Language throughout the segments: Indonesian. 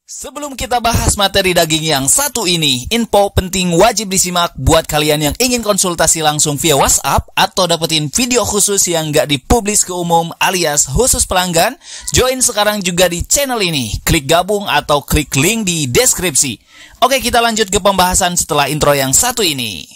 Sebelum kita bahas materi daging yang satu ini, info penting wajib disimak buat kalian yang ingin konsultasi langsung via WhatsApp atau dapetin video khusus yang nggak dipublis ke umum alias khusus pelanggan. Join sekarang juga di channel ini. Klik gabung atau klik link di deskripsi. Oke, kita lanjut ke pembahasan setelah intro yang satu ini.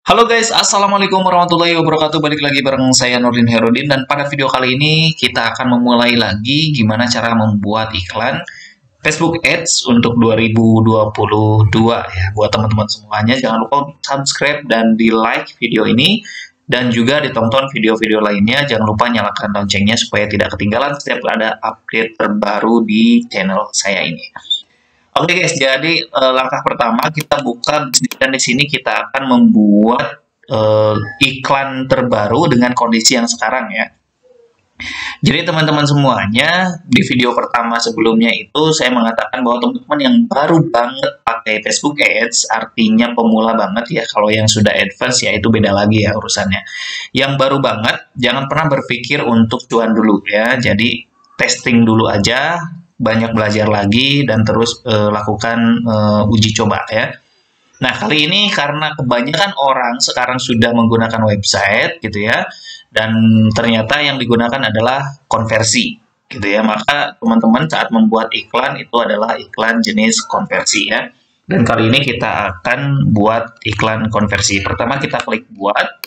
Halo guys, assalamualaikum warahmatullahi wabarakatuh. Balik lagi bareng saya Nurdin Herudin, dan pada video kali ini kita akan memulai lagi gimana cara membuat iklan Facebook Ads untuk 2022 ya. Buat teman-teman semuanya, jangan lupa subscribe dan di like video ini, dan juga ditonton video-video lainnya. Jangan lupa nyalakan loncengnya supaya tidak ketinggalan setiap ada update terbaru di channel saya ini. Oke guys, jadi langkah pertama kita buka bisnis, dan di sini kita akan membuat iklan terbaru dengan kondisi yang sekarang ya. Jadi teman-teman semuanya, di video pertama sebelumnya itu saya mengatakan bahwa teman-teman yang baru banget pakai Facebook Ads, artinya pemula banget ya. Kalau yang sudah advance ya itu beda lagi ya urusannya. Yang baru banget, jangan pernah berpikir untuk cuan dulu ya. Jadi testing dulu aja, banyak belajar lagi, dan terus lakukan uji coba ya. Nah, kali ini karena kebanyakan orang sekarang sudah menggunakan website gitu ya, dan ternyata yang digunakan adalah konversi gitu ya, maka teman-teman saat membuat iklan itu adalah iklan jenis konversi ya. Dan kali ini kita akan buat iklan konversi. Pertama kita klik buat,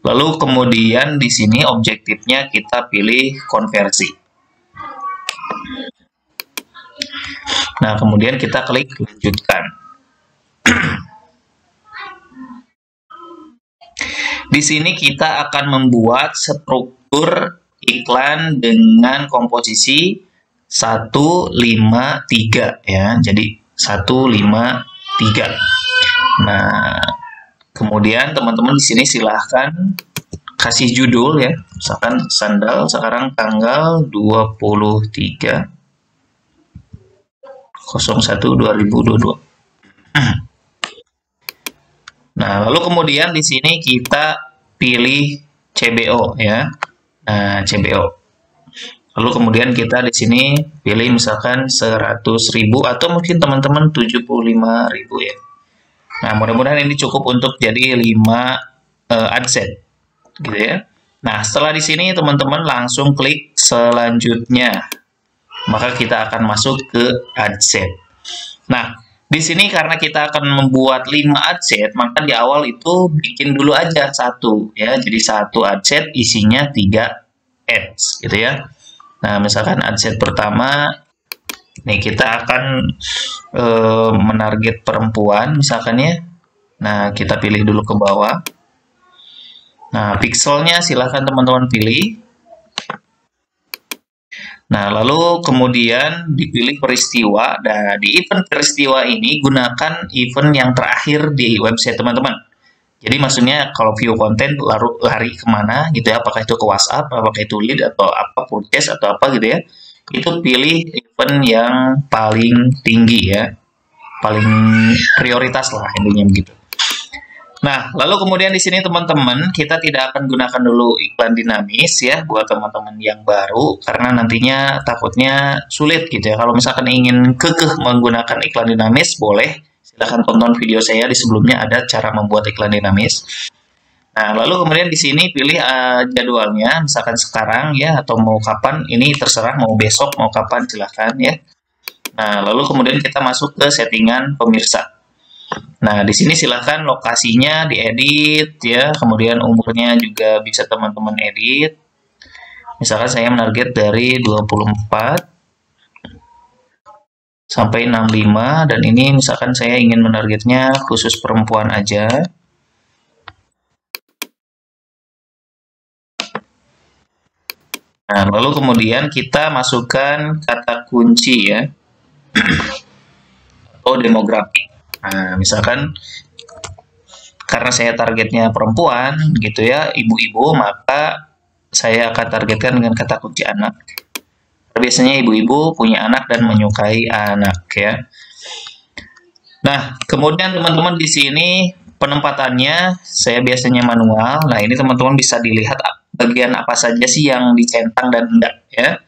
lalu kemudian di sini objektifnya kita pilih konversi. Nah, kemudian kita klik lanjutkan. Di sini kita akan membuat struktur iklan dengan komposisi 153 ya. Jadi 153. Nah, kemudian teman-teman di sini silahkan kasih judul ya. Misalkan sandal sekarang tanggal 23/01/2022. Nah, lalu kemudian di sini kita pilih CBO ya. Nah, CBO. Lalu kemudian kita di sini pilih misalkan 100.000 atau mungkin teman-teman 75.000 ya. Nah, mudah-mudahan ini cukup untuk jadi 5 adsense gitu ya. Nah, setelah di sini teman-teman langsung klik selanjutnya. Maka kita akan masuk ke adsense. Nah, di sini karena kita akan membuat 5 adsense, maka di awal itu bikin dulu aja satu ya. Jadi satu adsense isinya 3 ads gitu ya. Nah, misalkan adsense pertama nih kita akan menarget perempuan misalkan ya. Nah, kita pilih dulu ke bawah. Nah, pixelnya silahkan teman-teman pilih. Nah, lalu kemudian dipilih peristiwa. Nah, di event peristiwa ini gunakan event yang terakhir di website teman-teman. Jadi maksudnya kalau view konten lari kemana gitu ya, apakah itu ke WhatsApp, apakah itu lead, atau apa purchase, atau apa gitu ya. Itu pilih event yang paling tinggi ya, paling prioritas lah intinya begitu. Nah, lalu kemudian di sini teman-teman, kita tidak akan gunakan dulu iklan dinamis ya, buat teman-teman yang baru, karena nantinya takutnya sulit gitu ya. Kalau misalkan ingin kekeh menggunakan iklan dinamis, boleh, silahkan tonton video saya di sebelumnya, ada cara membuat iklan dinamis. Nah, lalu kemudian di sini pilih jadwalnya, misalkan sekarang ya, atau mau kapan, ini terserah, mau besok, mau kapan, silahkan ya. Nah, lalu kemudian kita masuk ke settingan pemirsa. Nah, di sini silahkan lokasinya diedit ya, kemudian umurnya juga bisa teman-teman edit. Misalkan saya menarget dari 24 sampai 65, dan ini misalkan saya ingin menargetnya khusus perempuan aja. Nah, lalu kemudian kita masukkan kata kunci ya, atau demografi. Nah, misalkan karena saya targetnya perempuan gitu ya, ibu-ibu, maka saya akan targetkan dengan kata kunci anak. Biasanya ibu-ibu punya anak dan menyukai anak ya. Nah, kemudian teman-teman di sini penempatannya saya biasanya manual. Nah, ini teman-teman bisa dilihat bagian apa saja sih yang dicentang dan enggak ya.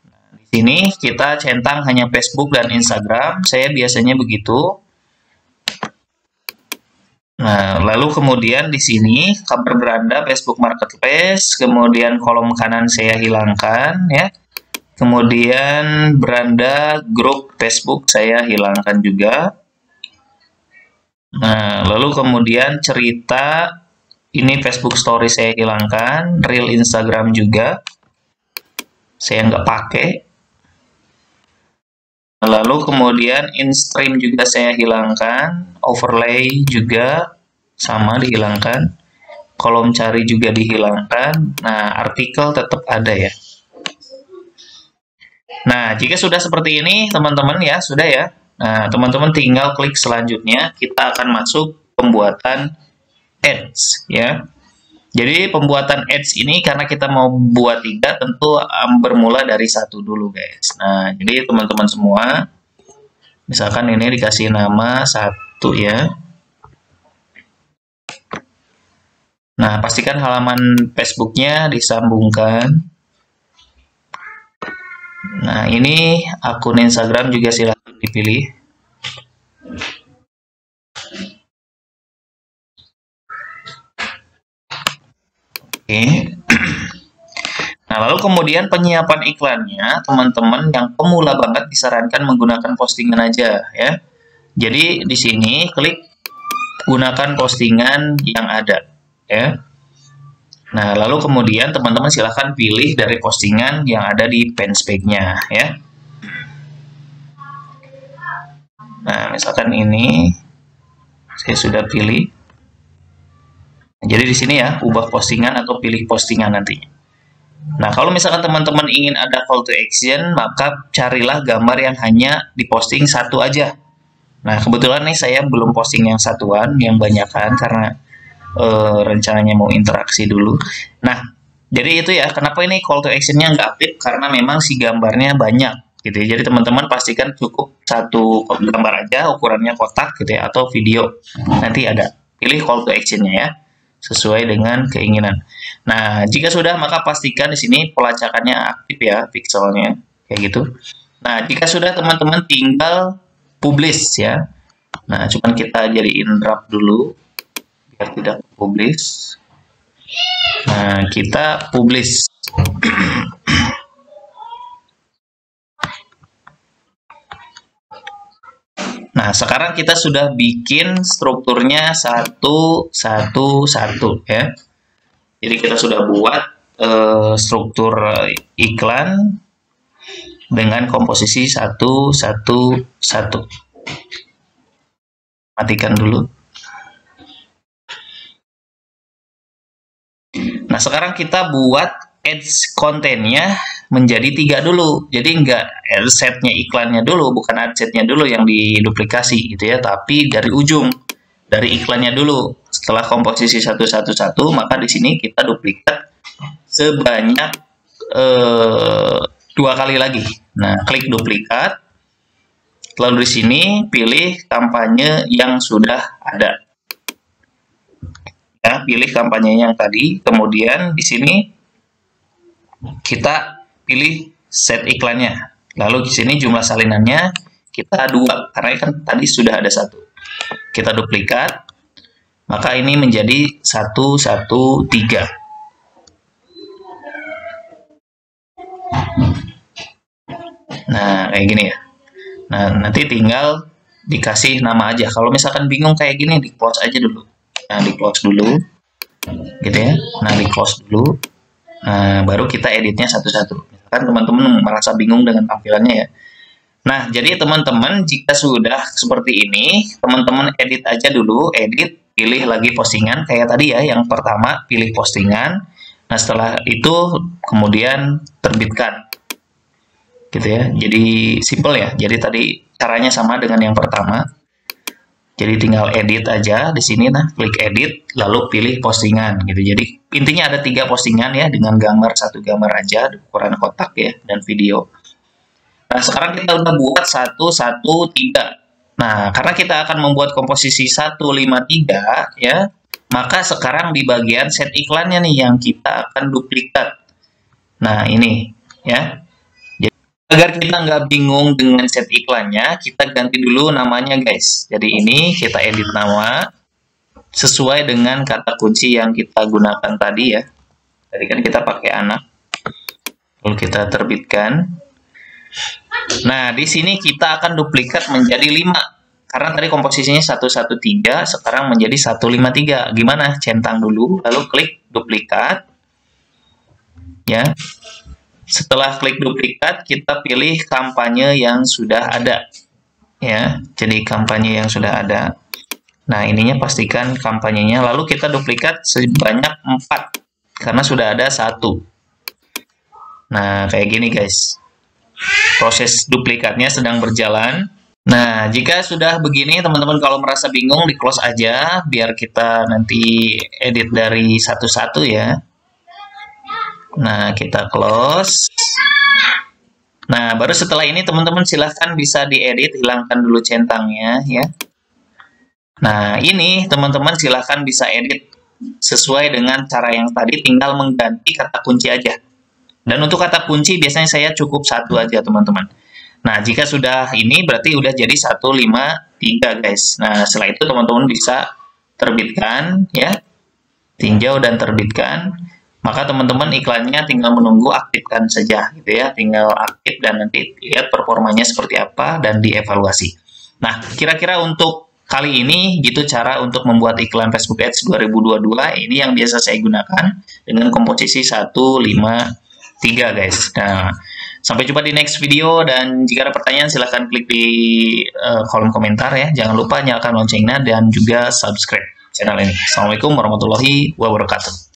Nah, di sini kita centang hanya Facebook dan Instagram. Saya biasanya begitu. Nah, lalu kemudian di sini kabar beranda Facebook Marketplace, kemudian kolom kanan saya hilangkan ya. Kemudian beranda grup Facebook saya hilangkan juga. Nah, lalu kemudian cerita ini Facebook Story saya hilangkan, Reel Instagram juga saya nggak pakai. Lalu kemudian in-stream juga saya hilangkan, overlay juga sama dihilangkan, kolom cari juga dihilangkan. Nah, artikel tetap ada ya. Nah, jika sudah seperti ini teman-teman ya, sudah ya. Nah, teman-teman tinggal klik selanjutnya, kita akan masuk pembuatan ads ya. Jadi pembuatan ads ini karena kita mau buat 3 tentu bermula dari 1 dulu guys. Nah, jadi teman-teman semua, misalkan ini dikasih nama 1 ya. Nah, pastikan halaman Facebooknya disambungkan. Nah, ini akun Instagram juga silahkan dipilih. Oke. Nah, lalu kemudian penyiapan iklannya, teman-teman yang pemula banget disarankan menggunakan postingan aja ya. Jadi di sini klik gunakan postingan yang ada ya. Nah, lalu kemudian teman-teman silahkan pilih dari postingan yang ada di fanspage-nya ya. Nah, misalkan ini saya sudah pilih. Jadi di sini ya, ubah postingan atau pilih postingan nantinya. Nah, kalau misalkan teman-teman ingin ada call to action, maka carilah gambar yang hanya diposting 1 aja. Nah, kebetulan nih saya belum posting yang satuan, yang banyakan karena rencananya mau interaksi dulu. Nah, jadi itu ya, kenapa ini call to action-nya nggak aktif? Karena memang si gambarnya banyak gitu ya. Jadi teman-teman pastikan cukup 1 gambar aja, ukurannya kotak gitu ya, atau video. Nanti ada. Pilih call to action-nya ya, sesuai dengan keinginan. Nah, jika sudah maka pastikan di sini pelacakannya aktif ya, pixelnya kayak gitu. Nah, jika sudah teman-teman tinggal publish ya. Nah, cuman kita jadiin draft dulu biar tidak publish. Nah, kita publish. Nah, sekarang kita sudah bikin strukturnya 1, 1, 1 ya. Jadi kita sudah buat struktur iklan dengan komposisi 1, 1, 1. Matikan dulu. Nah, sekarang kita buat ads kontennya menjadi 3 dulu. Jadi enggak adsetnya iklannya dulu, bukan adsetnya dulu yang diduplikasi gitu ya, tapi dari ujung, dari iklannya dulu. Setelah komposisi 1, 1, 1, maka di sini kita duplikat sebanyak 2 kali lagi. Nah, klik duplikat. Lalu di sini pilih kampanye yang sudah ada. Ya, pilih kampanye yang tadi, kemudian di sini kita pilih set iklannya. Lalu di sini jumlah salinannya kita 2 karena kan tadi sudah ada 1. Kita duplikat, maka ini menjadi 1, 1, 3. Nah, kayak gini ya. Nah, nanti tinggal dikasih nama aja. Kalau misalkan bingung kayak gini, di close aja dulu. Nah, di close dulu, gitu ya. Nah, di close dulu. Nah, baru kita editnya satu-satu. Misalkan teman-teman merasa bingung dengan tampilannya ya. Nah, jadi teman-teman jika sudah seperti ini, teman-teman edit aja dulu, edit, pilih lagi postingan kayak tadi ya. Yang pertama pilih postingan. Nah, setelah itu kemudian terbitkan. Gitu ya. Jadi simple ya. Jadi tadi caranya sama dengan yang pertama. Jadi tinggal edit aja di sini, nah klik edit, lalu pilih postingan gitu. Jadi intinya ada 3 postingan ya, dengan gambar, 1 gambar aja, ukuran kotak ya, dan video. Nah sekarang kita udah buat 113. Nah karena kita akan membuat komposisi 153 ya, maka sekarang di bagian set iklannya nih yang kita akan duplikat. Nah ini ya. Agar kita nggak bingung dengan set iklannya, kita ganti dulu namanya guys. Jadi ini kita edit nama sesuai dengan kata kunci yang kita gunakan tadi ya. Tadi kan kita pakai anak. Lalu kita terbitkan. Nah, di sini kita akan duplikat menjadi 5. Karena tadi komposisinya 113, sekarang menjadi 153. Gimana? Centang dulu, lalu klik duplikat. Ya. Setelah klik duplikat, kita pilih kampanye yang sudah ada. Ya, jadi kampanye yang sudah ada. Nah, ininya pastikan kampanyenya. Lalu kita duplikat sebanyak 4. Karena sudah ada 1. Nah, kayak gini guys. Proses duplikatnya sedang berjalan. Nah, jika sudah begini, teman-teman kalau merasa bingung, di close aja. Biar kita nanti edit dari satu-satu ya. Nah, kita close. Nah, baru setelah ini teman-teman silahkan bisa diedit, hilangkan dulu centangnya ya. Nah, ini teman-teman silahkan bisa edit sesuai dengan cara yang tadi, tinggal mengganti kata kunci aja. Dan untuk kata kunci biasanya saya cukup 1 aja teman-teman. Nah, jika sudah ini berarti udah jadi 153 guys. Nah, setelah itu teman-teman bisa terbitkan ya. Tinjau dan terbitkan. Maka teman-teman iklannya tinggal menunggu, aktifkan saja gitu ya, tinggal aktif dan nanti lihat performanya seperti apa dan dievaluasi. Nah, kira-kira untuk kali ini gitu cara untuk membuat iklan Facebook Ads 2022. Ini yang biasa saya gunakan dengan komposisi 153 guys. Nah, sampai jumpa di next video, dan jika ada pertanyaan silahkan klik di kolom komentar ya. Jangan lupa nyalakan loncengnya dan juga subscribe channel ini. Assalamualaikum warahmatullahi wabarakatuh.